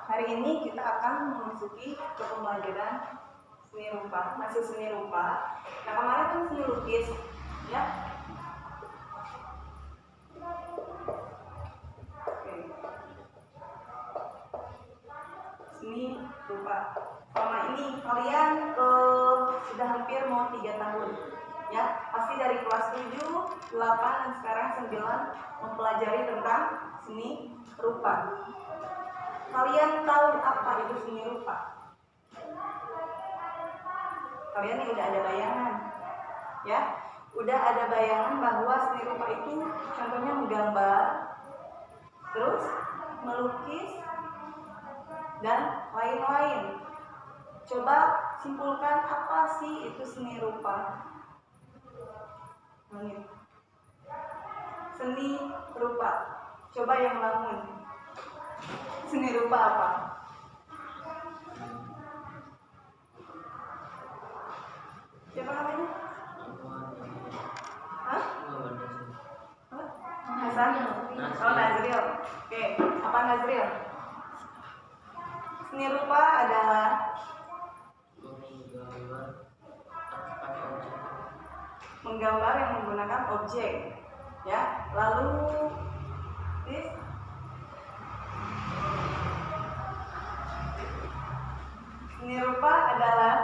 Hari ini kita akan memasuki ke pembelajaran seni rupa, masih seni rupa. Nah, kemarin kan seni lukis, ya. Oke. Seni rupa. Selama ini kalian sudah hampir mau 3 tahun, ya. Pasti dari kelas 7, 8, dan sekarang 9 mempelajari tentang seni rupa. Kalian tahu apa itu seni rupa? Kalian ini udah ada bayangan, ya? Udah ada bayangan bahwa seni rupa itu contohnya menggambar, terus melukis, dan lain-lain. Coba simpulkan apa sih itu seni rupa? Seni rupa. Coba yang lamun. Seni rupa apa? Siapa namanya? Hah? Hasan? Oh, Nazril. Oke, apa Nazril? Seni rupa adalah menggambar yang menggunakan objek, ya. Lalu seni rupa adalah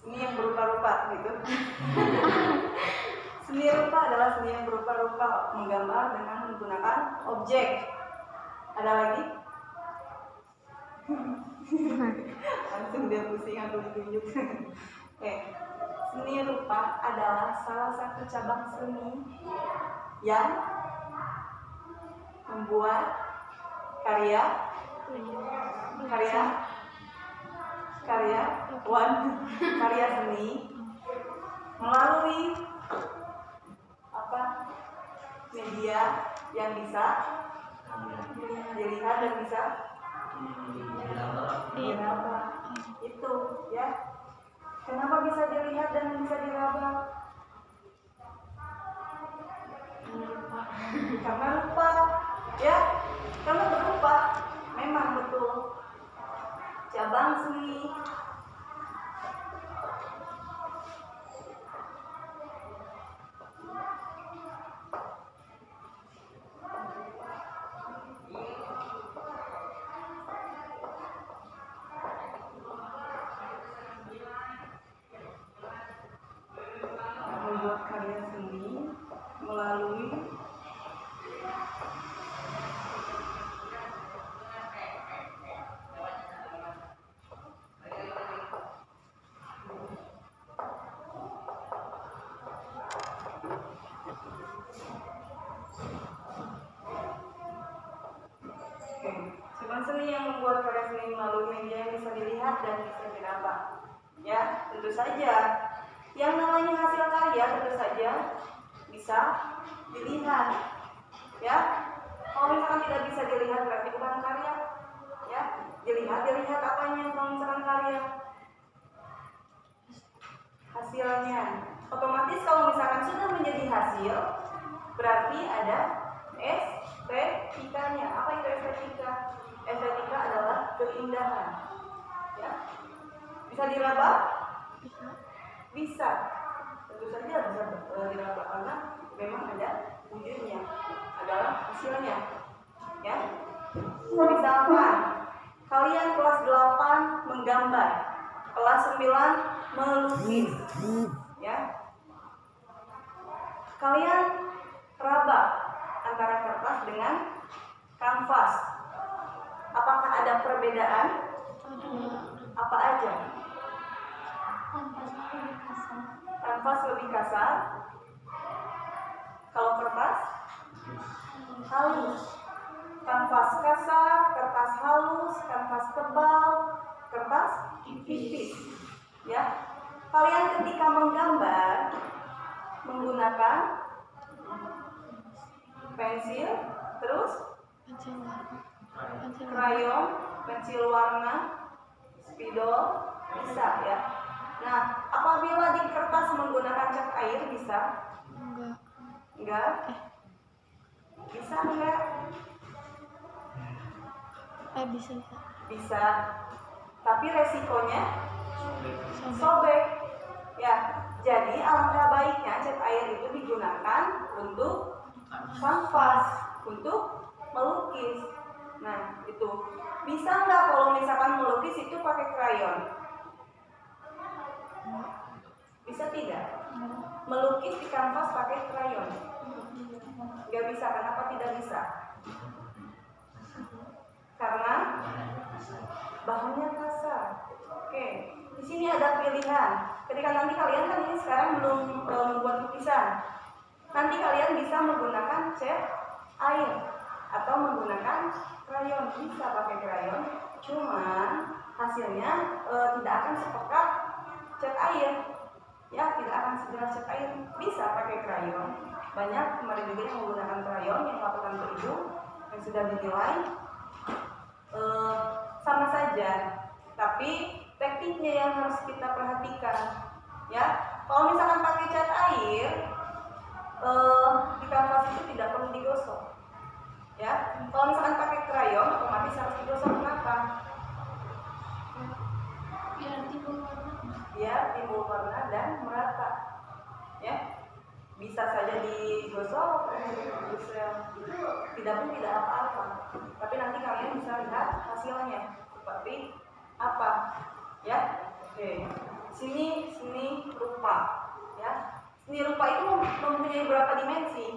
seni yang berupa-rupa, gitu. Seni rupa adalah seni yang berupa-rupa, menggambar dengan menggunakan objek. Ada lagi? Langsung dia pusing aku ditunjuk. Oke. Seni rupa adalah salah satu cabang seni yang membuat karya seni melalui media yang bisa dilihat dan bisa diraba. Itu, ya. Kenapa bisa dilihat dan bisa diraba? Karena rupa, ya. Karena berupa, memang betul. Cabang seni membuat karya seni melalui cabang seni yang membuat karya seni melalui media yang bisa dilihat dan bisa diraba. Ya, tentu saja. Yang namanya hasil karya tentu saja bisa dilihat. Ya, kalau misalkan tidak bisa dilihat berarti bukan karya. Ya, dilihat apanya kalau misalkan karya? Hasilnya. Otomatis kalau misalkan sudah menjadi hasil, berarti ada estetikanya. Apa itu estetika? Estetika adalah keindahan. Ya. Bisa diraba? Bisa. Tentu saja bisa diraba karena memang ada wujudnya, adalah hasilnya. Ya. Misalkan kalian kelas 8 menggambar, kelas 9 melukis. Ya. Kalian raba antara kertas dengan kanvas. Apakah ada perbedaan? Apa aja? Kanvas lebih kasar. Kalau kertas halus. Kanvas kasar, kertas halus, kanvas tebal, kertas tipis. Ya. Kalian ketika menggambar menggunakan pensil, terus krayon, pensil warna, spidol, bisa, ya. Nah, apabila di kertas menggunakan cat air bisa? Enggak. Bisa enggak? Bisa. Bisa, tapi resikonya sobek. Ya, jadi alangkah baiknya cat air itu digunakan untuk kanvas, untuk melukis. Nah, itu bisa nggak kalau misalkan melukis itu pakai krayon? Bisa tidak? Melukis di kanvas pakai krayon? Nggak bisa. Kenapa tidak bisa? Karena bahannya kasar. Oke, di sini ada pilihan. Ketika nanti kalian kan ini sekarang belum membuat lukisan, nanti kalian bisa menggunakan cat air atau menggunakan krayon. Bisa pakai krayon, cuman hasilnya tidak akan sepekat cat air. Ya, tidak akan segera cat air. Bisa pakai krayon. Banyak kemarin juga yang menggunakan krayon yang laporan ke ibu yang sudah dinilai sama saja, tapi tekniknya yang harus kita perhatikan. Ya, kalau misalkan pakai cat air di kanvas itu tidak perlu digosok. Ya, kalau misalkan pakai krayon otomatis harus digosok. Kenapa? Biar timbul warna dan merata. Ya, bisa saja digosok, bisa tidak pun tidak apa-apa. Tapi nanti kalian bisa lihat hasilnya seperti apa. Ya, oke. Sini rupa. Ya, sini rupa itu mempunyai berapa dimensi?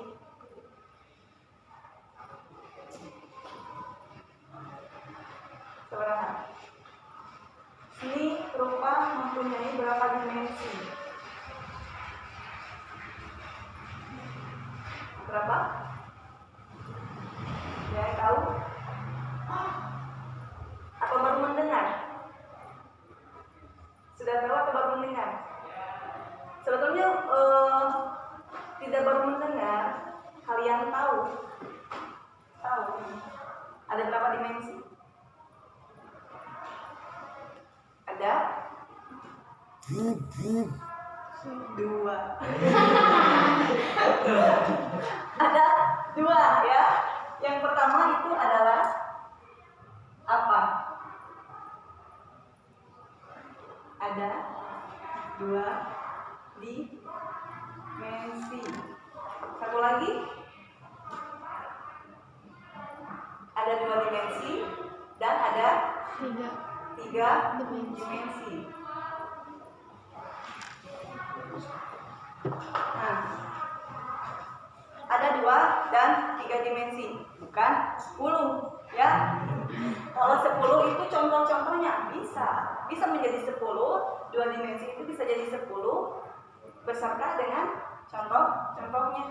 Seberapa? Sini rupa mempunyai berapa dimensi? Berapa? Ya, tahu? Atau baru mendengar? Sudah tahu atau baru mendengar? Sebetulnya tidak baru mendengar, kalian tahu ada berapa dimensi? Ada 2. Ada 2 ya. Yang pertama itu adalah apa? Ada 2 dimensi. Satu lagi ada 2 dimensi dan ada 3 dimensi. Nah, ada 2 dan 3 dimensi, bukan 10 ya. Kalau 10 itu contoh-contohnya bisa menjadi 10, 2 dimensi itu bisa jadi 10 beserta dengan contoh-contohnya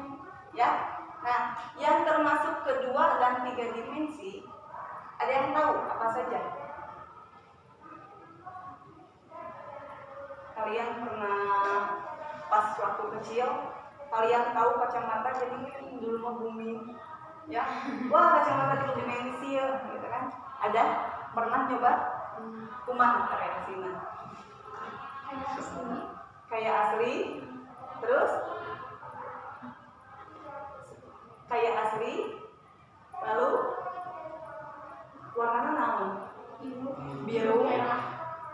ya. Nah, yang termasuk kedua dan 3 dimensi, ada yang tahu apa saja? Kalian pernah pas waktu kecil, kalian tahu kacamata jadi dulu mau booming ya. Wah, kacamata 3 dimensi ya, gitu kan? Ada? Pernah coba? Kumaha reaksina? Kayak asli. Terus? Kayak asli. Lalu warnanya naon? Biru,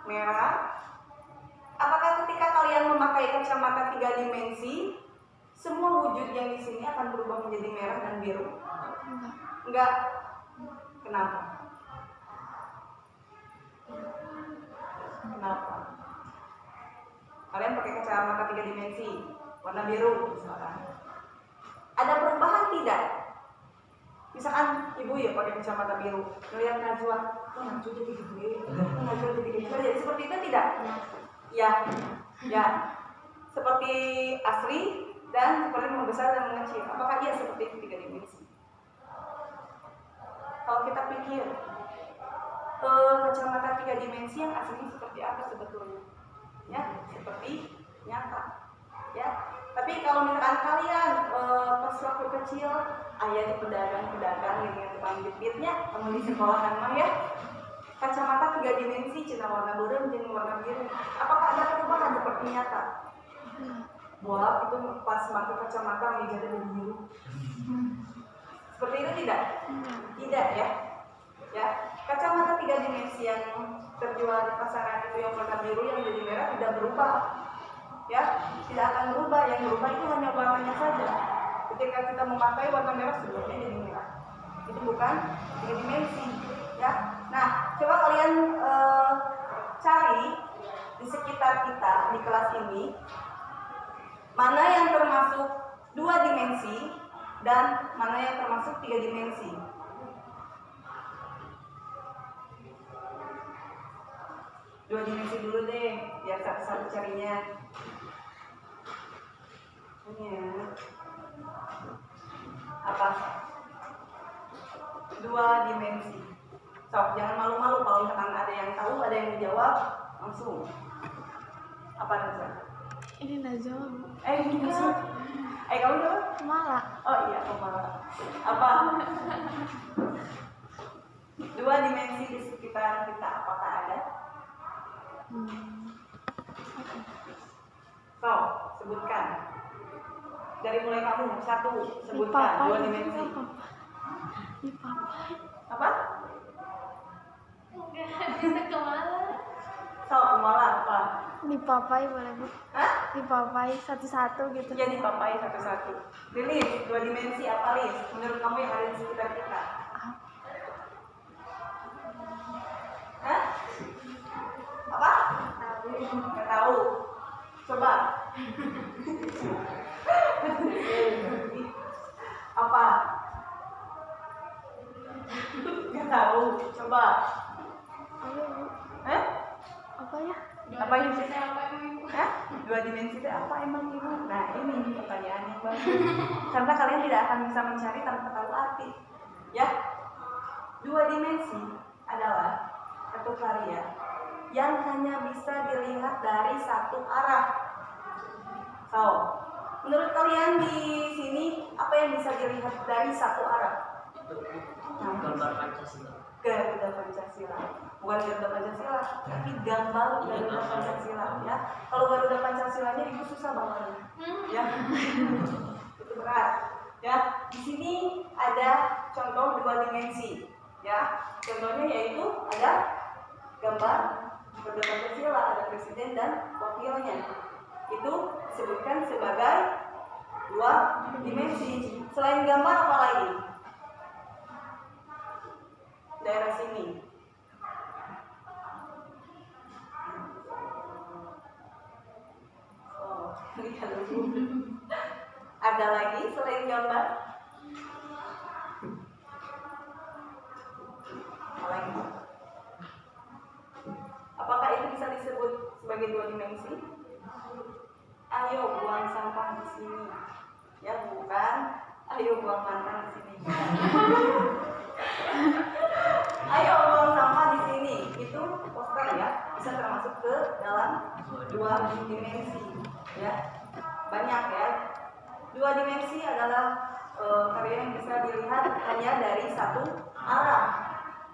merah. Apakah ketika kalian memakai kacamata 3 dimensi, semua wujud yang di sini akan berubah menjadi merah dan biru? Enggak. Kenapa? Kalian pakai kacamata 3 dimensi, warna biru misalkan. Ada perubahan tidak? Misalkan ibu ya pakai kacamata biru, melihat Najwa, oh Najwa jadi gede, Najwa jadi kecil, jadi seperti itu tidak? Ya, seperti asli dan seperti membesar dan mengecil. Apakah dia seperti itu 3 dimensi? Kalau kita pikir kacamata 3 dimensi yang asli seperti apa sebetulnya? Ya, seperti nyata. Ya, tapi kalau misalkan kalian pas waktu kecil, ayah di pedagang-pedagang dengan tukang jepitnya, kamu di sekolahan mah ya, kacamata 3 dimensi, cina warna beureum jeung warna biru. Apakah ada perubahan seperti nyata? Bola itu pas pakai kacamata meja jadi biru. Seperti itu tidak? Tidak ya. Ya. Kacamata 3 dimensi yang terjual di pasaran itu yang warna biru yang jadi merah tidak berubah, ya, tidak akan berubah. Yang berubah itu hanya warnanya saja. Ketika kita memakai warna merah sebelumnya jadi merah. Itu bukan 3 dimensi, ya. Nah, coba kalian cari di sekitar kita di kelas ini mana yang termasuk 2 dimensi dan mana yang termasuk 3 dimensi. Dua dimensi dulu deh, biar satu-satu carinya. Ini apa? 2 dimensi. So, jangan malu-malu kalau misalkan ada yang tahu, ada yang menjawab, langsung. Apa Naza? Ini Naza. Bukan. Kamu jawab? Mala. Oh iya, Mala. Apa? 2 dimensi di sekitar kita, apakah ada? So, sebutkan. Dari mulai kamu, 1, sebutkan 2 dimensi. Di papai. Apa? Enggak, kita kemana? So, Mala apa? Di papai boleh Bu? Hah? Di papai satu-satu gitu. Ya, dipapai satu-satu. Lilis, 2 dimensi apa, Lis? Menurut kamu yang ada di sekitar kita? Hah? Apa? Nggak tahu. Coba. Apa? Nggak tahu. Coba. Ayo Bu. Hah? Apa ya? Apa itu? Hah? 2 dimensi itu apa emang Ibu? Nah, ini pertanyaan yang bagus. Karena kalian tidak akan bisa mencari tanpa tahu arti. Ya. 2 dimensi adalah satu karya yang hanya bisa dilihat dari satu arah. So, menurut kalian di sini apa yang bisa dilihat dari satu arah? Gambar Pancasila. Garuda Pancasila. Bukan Garuda Pancasila, tapi gambar Garuda Pancasila, ya. Kalau Garuda Pancasilanya itu susah banget, ya. Itu berat, ya. Di sini ada contoh 2 dimensi, ya. Contohnya yaitu ada gambar Garuda Pancasila, ada presiden dan wakilnya. Itu disebutkan sebagai 2 dimensi. Selain gambar apa lagi? Daerah sini. Oh, lihat dulu. Ada lagi selain gambar? Apa lagi? Apakah itu bisa disebut sebagai 2 dimensi? Ayo buang sampah di sini. Ya, bukan. Ayo buang mantan di sini. Ayo buang sampah di sini. Itu poster, ya. Bisa termasuk ke dalam 2 dimensi, ya. Banyak, ya. 2 dimensi adalah karya yang bisa dilihat hanya dari satu arah.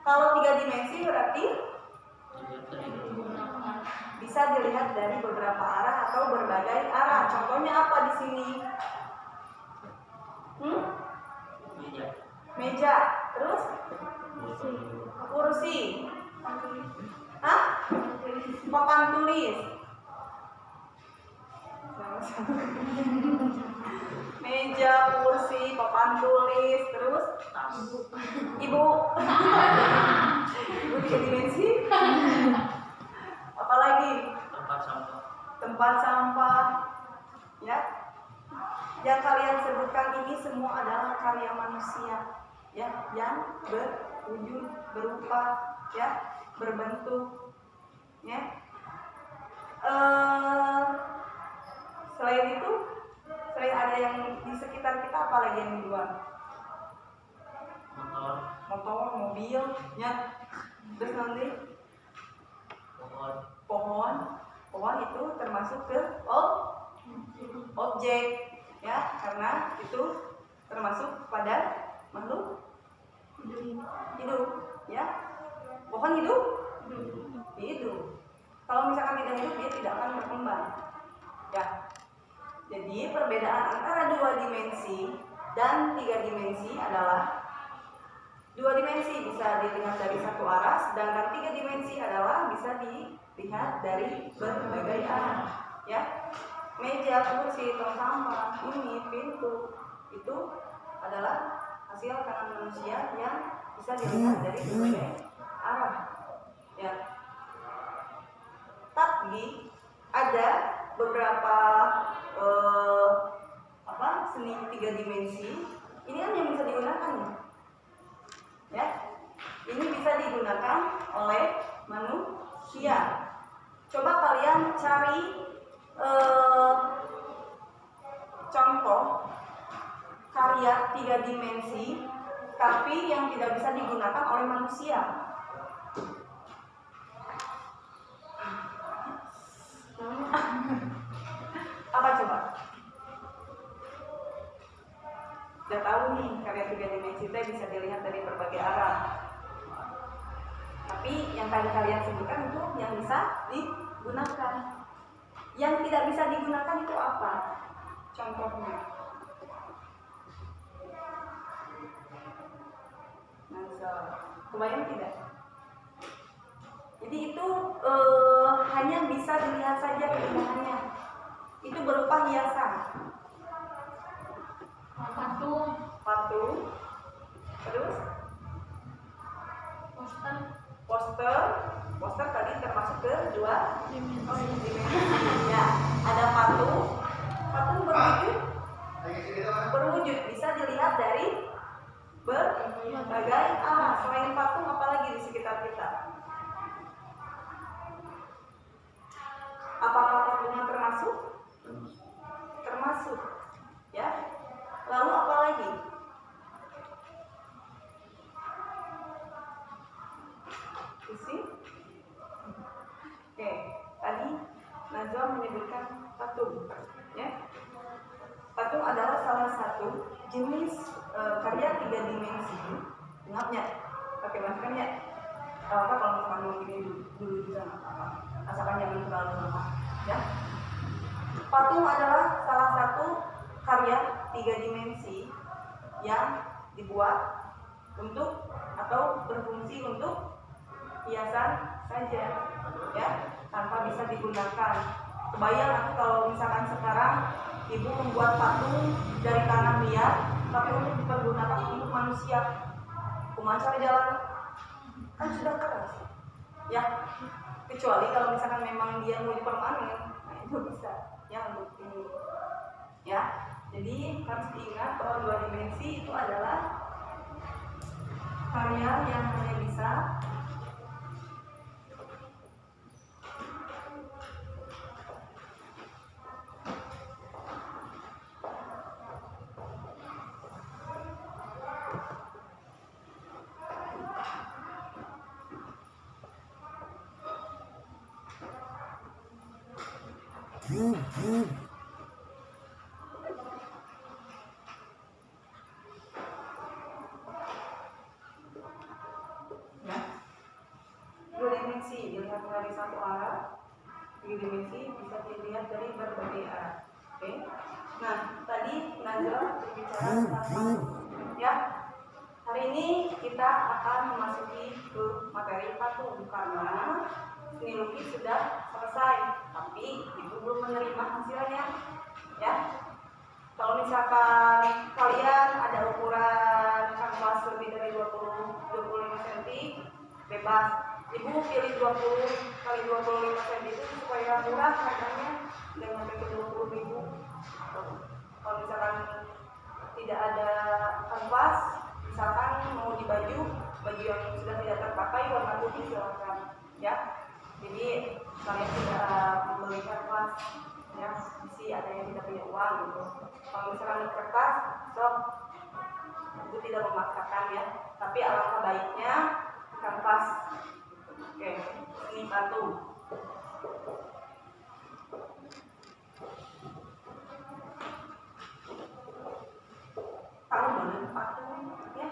Kalau 3 dimensi berarti bisa dilihat dari beberapa arah atau berbagai arah. Contohnya apa di sini? Meja. Terus? Kursi. Hah? Papan tulis. Meja, kursi, papan tulis. Terus? Ibu. Ibu 3 dimensi. Apalagi? Tempat sampah. Tempat sampah, ya. Yang kalian sebutkan ini semua adalah karya manusia, ya, yang berwujud, berupa, ya, berbentuk, ya. Selain itu, selain ada yang di sekitar kita, apa lagi yang dibuat? Motor, mobil, ya. Terus nanti pohon itu termasuk ke objek, ya, karena itu termasuk pada makhluk hidup, ya. Pohon hidup. Kalau misalkan tidak hidup, dia tidak akan berkembang, ya. Jadi perbedaan antara 2 dimensi dan 3 dimensi adalah 2 dimensi bisa dilihat dari satu arah, sedangkan 3 dimensi adalah bisa dilihat dari berbagai arah. Ya, meja, kursi, tong sampah, ini pintu itu adalah hasil tangan manusia yang bisa dilihat dari berbagai arah. Ya, tapi ada beberapa seni 3 dimensi ini kan yang bisa digunakan ya. Ini bisa digunakan oleh manusia. Coba kalian cari contoh karya 3 dimensi tapi yang tidak bisa digunakan oleh manusia. Apa coba? Udah tahu nih, karya 3 dimensi itu bisa dilihat dari berbagai arah. Tapi yang tadi kalian sebutkan itu yang bisa digunakan. Yang tidak bisa digunakan itu apa? Contohnya. Nah, kebayang tidak? Jadi itu hanya bisa dilihat saja keindahannya. Itu berupa hiasan. Patung, terus poster tadi termasuk ke 2 dimensi. Ya, ada patung berwujud bisa dilihat dari berbagai arah. Selain patung, apalagi di sekitar kita? Apakah patungnya termasuk? Termasuk. Ya. Lalu apa lagi? Isi? Oke, tadi Najwa menyebutkan patung, ya. Patung adalah salah satu jenis karya 3 dimensi. Ingat ya, pakai masker ya. Apa kalau misalkan mau gini dulu juga nggak apa-apa. Asalkan jangan terlalu lama, ya. Patung adalah salah satu karya 3 dimensi yang dibuat untuk atau berfungsi untuk hiasan saja, ya, tanpa bisa digunakan. Kebayang aku kalau misalkan sekarang ibu membuat patung dari tanah liat, tapi untuk dipergunakan untuk manusia, pemancar jalan, kan sudah keras, ya. Kecuali kalau misalkan memang dia mau dipermanen, nah itu bisa, ya, untuk ini, ya. Jadi harus diingat bahwa 2 dimensi itu adalah karya yang hanya bisa dilihat dari satu arah, 3 dimensi bisa dilihat dari berbagai arah. Oke. Nah, tadi Najwa berbicara tentang, ya, hari ini kita akan memasuki ke materi patung karena seni lukis sudah selesai, tapi ibu belum menerima hasilnya, ya. Kalau misalkan kalian ada ukuran kanvas lebih dari 25 cm, bebas. Ibu pilih 20 kali 25 cm itu supaya murah harganya, dan sampai ke 20.000. Kalau misalkan tidak ada kanvas, misalkan mau di baju yang sudah tidak terpakai warna putih, silakan, ya. Jadi kalian tidak membeli kanvas, ya, mesti ada yang tidak punya uang gitu. Kalau misalkan di kertas, itu tidak memaksakan, ya, tapi alangkah baiknya kanvas. Oke, ini patung. Tahu mana patung, ya?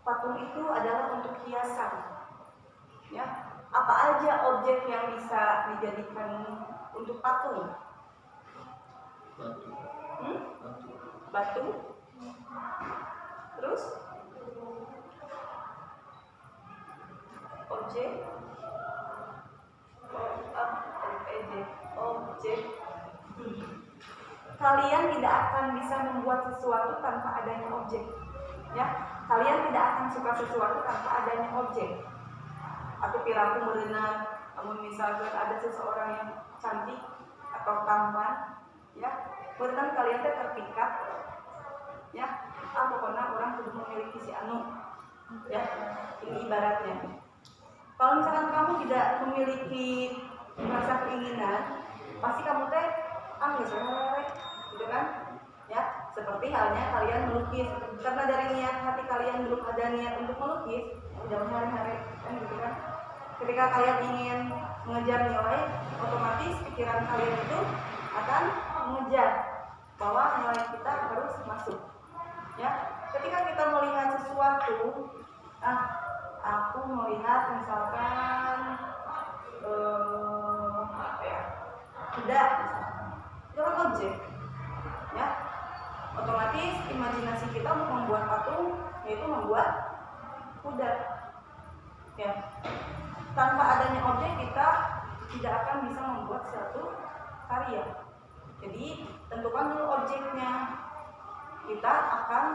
Patung itu adalah untuk hiasan, ya. Apa aja objek yang bisa dijadikan untuk patung? Batu. Batu. Terus? objek objek. Kalian tidak akan bisa membuat sesuatu tanpa adanya objek. Ya, kalian tidak akan suka sesuatu tanpa adanya objek. Atau piraku merenang, namun misalkan ada seseorang yang cantik atau tampan, ya, merenang kalian terpikat, ya, pokoknya orang kudu memiliki si anu, ya, ini ibaratnya. Kalau misalkan kamu tidak memiliki rasa keinginan, pasti kamu teh gitu kan? Ya, seperti halnya kalian melukis, karena dari niat hati kalian belum ada niat untuk melukis, udah hari-hari kan gitu kan? Ketika kalian ingin mengejar nilai, otomatis pikiran kalian itu akan mengejar bahwa nilai kita harus masuk. Ya, ketika kita melihat sesuatu, aku melihat misalkan kuda, itu kan objek, ya. Otomatis imajinasi kita untuk membuat patung yaitu membuat kuda, ya. Tanpa adanya objek kita tidak akan bisa membuat suatu karya. Jadi tentukan dulu objeknya. Kita akan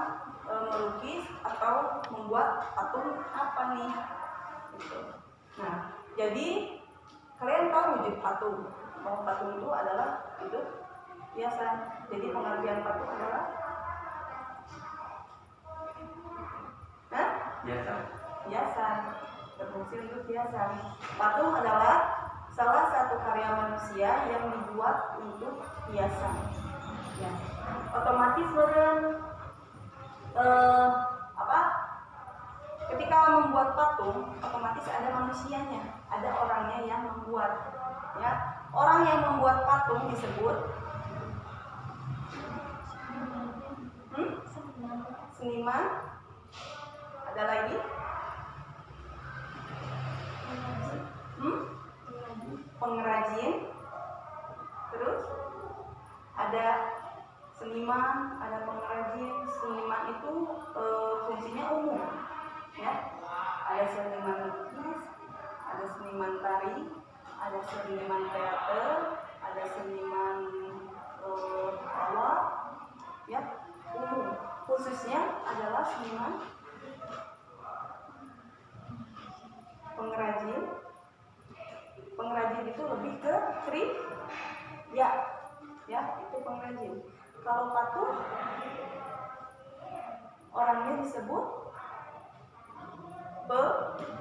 melukis atau membuat patung apa nih? Gitu. Nah, jadi kalian tahu wujud patung. Bahwa patung itu adalah itu hiasan. Jadi pengertian patung adalah hiasan. Berfungsi untuk hiasan. Patung adalah salah satu karya manusia yang dibuat untuk hiasan. Ya. Otomatis ketika membuat patung, otomatis ada manusianya, ada orangnya yang membuat. Ya, orang yang membuat patung disebut seniman. Ada lagi? Pengrajin. Terus ada seniman, ada pengrajin. Seniman itu fungsinya umum, ya. Ada seniman lukis, ada seniman tari, ada seniman teater, ada seniman awal, ya, umum. Khususnya adalah seniman pengrajin. Pengrajin itu lebih ke ya, itu pengrajin. Kalau patung, orangnya disebut pemukir.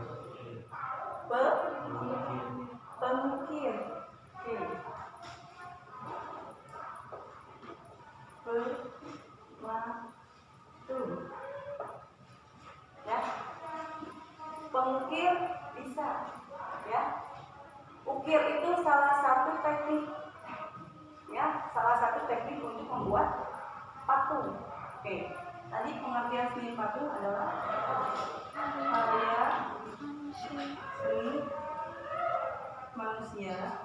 Ya, pemukir bisa, ya. Ukir itu salah satu teknik, ya, salah satu teknik untuk membuat patung. Oke, tadi pengertian seni patung adalah karya seni manusia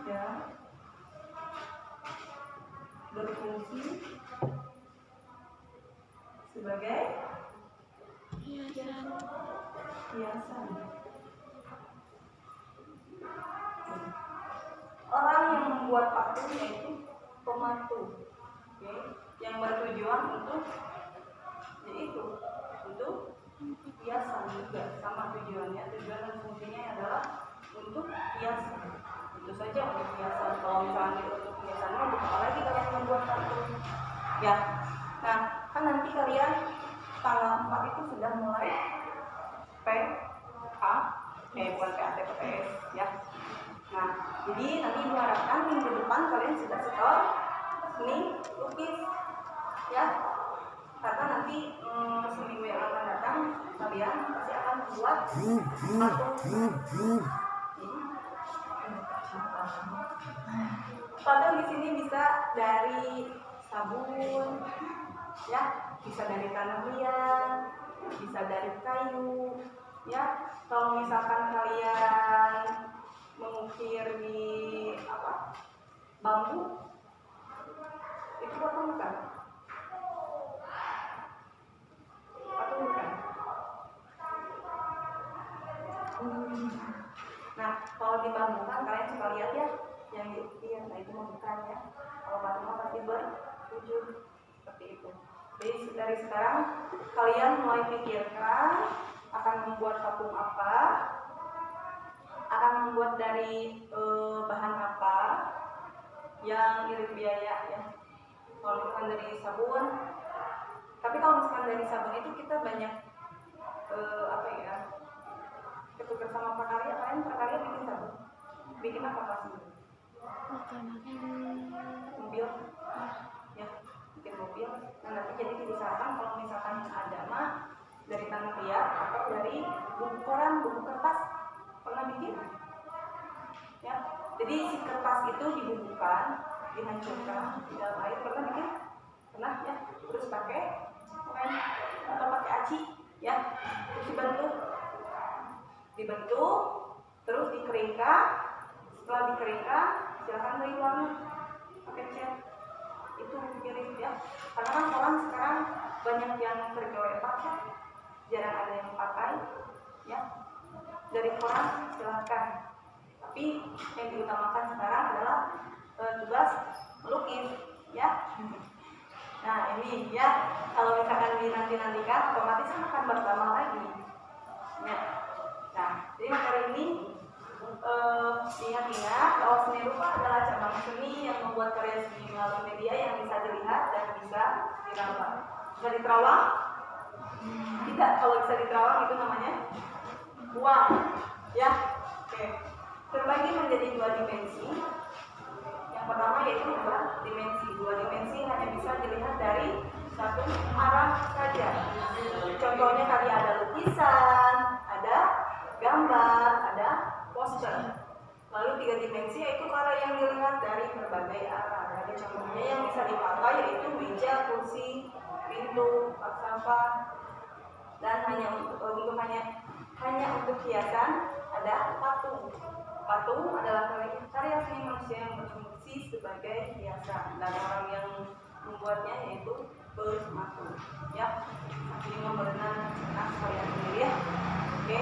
yang berfungsi sebagai hiasan. Orang yang membuat patung yaitu pematu, yang bertujuan untuk yaitu untuk hiasan juga, sama tujuannya. Tujuan dan fungsinya adalah untuk hiasan. Itu saja untuk hiasan. Kalau misalnya untuk hiasan, untuk apa lagi kalian membuat patung? Ya, nah kan nanti kalian tanggal 4 itu sudah mulai bukan PATPS, ya. Nah, jadi nanti Ibu harapkan minggu depan kalian sudah setor seni lukis, ya. Karena nanti seminggu yang akan datang kalian pasti akan buat patung. Patung di sini bisa dari sabun, ya, bisa dari tanah liat, bisa dari kayu, ya. Kalau misalkan kalian mengukir di bambu, itu patung bukan? Patung bukan? Nah, kalau di bambu kan kalian suka lihat ya, yang diukir, nah itu bukan ya. Kalau batu mah pasti berwujud seperti itu. Jadi dari sekarang kalian mulai pikirkan akan membuat patung apa, akan membuat dari bahan apa yang irit biaya ya. Kalau misalkan dari sabun, tapi kalau misalkan dari sabun itu kita banyak apa ya, ketukar sama prakarya. Kalian prakarya bikin sabun, bikin apa pasti? Makanan. Mobil ya, bikin mobil. Nah nanti jadi diusahakan kalau misalkan ada mah dari tanah liat atau dari buku koran, buku kertas. Pernah bikin ya? Jadi si kertas itu dibubuhkan, dihancurkan di dalam air. Pernah bikin? Pernah ya? Terus pakai pen atau pakai aci ya, terus dibentuk, terus dikeringkan. Setelah dikeringkan silakan beri warna pakai cat, itu mirip ya. Karena kan orang sekarang banyak yang tergeletak ya, jarang ada yang pakai ya. Dari koran silahkan, tapi yang diutamakan sekarang adalah tugas melukis ya. Nah ini ya, kalau misalkan dinantikan otomatis akan bertambah lagi ya. Nah jadi materi ini ingat bahwa seni rupa adalah cabang seni yang membuat karya seni melalui media yang bisa dilihat dan bisa dirawat. Bisa diterawang? Tidak, kalau bisa diterawang itu namanya uang ya. Oke, terbagi menjadi dua dimensi. Yang pertama yaitu dua dimensi. Dua dimensi hanya bisa dilihat dari satu arah saja. Contohnya tadi ada lukisan, ada gambar, ada poster. Lalu tiga dimensi yaitu karya yang dilihat dari berbagai arah. Jadi contohnya yang bisa dipakai yaitu meja, kursi, pintu, bak sampah, dan hanya untuk hiasan ada patung. Patung adalah karya seni manusia yang berfungsi sebagai hiasan, dan orang yang membuatnya yaitu pematung ya. Ini mau berenang sekalian sendiri ya. Oke.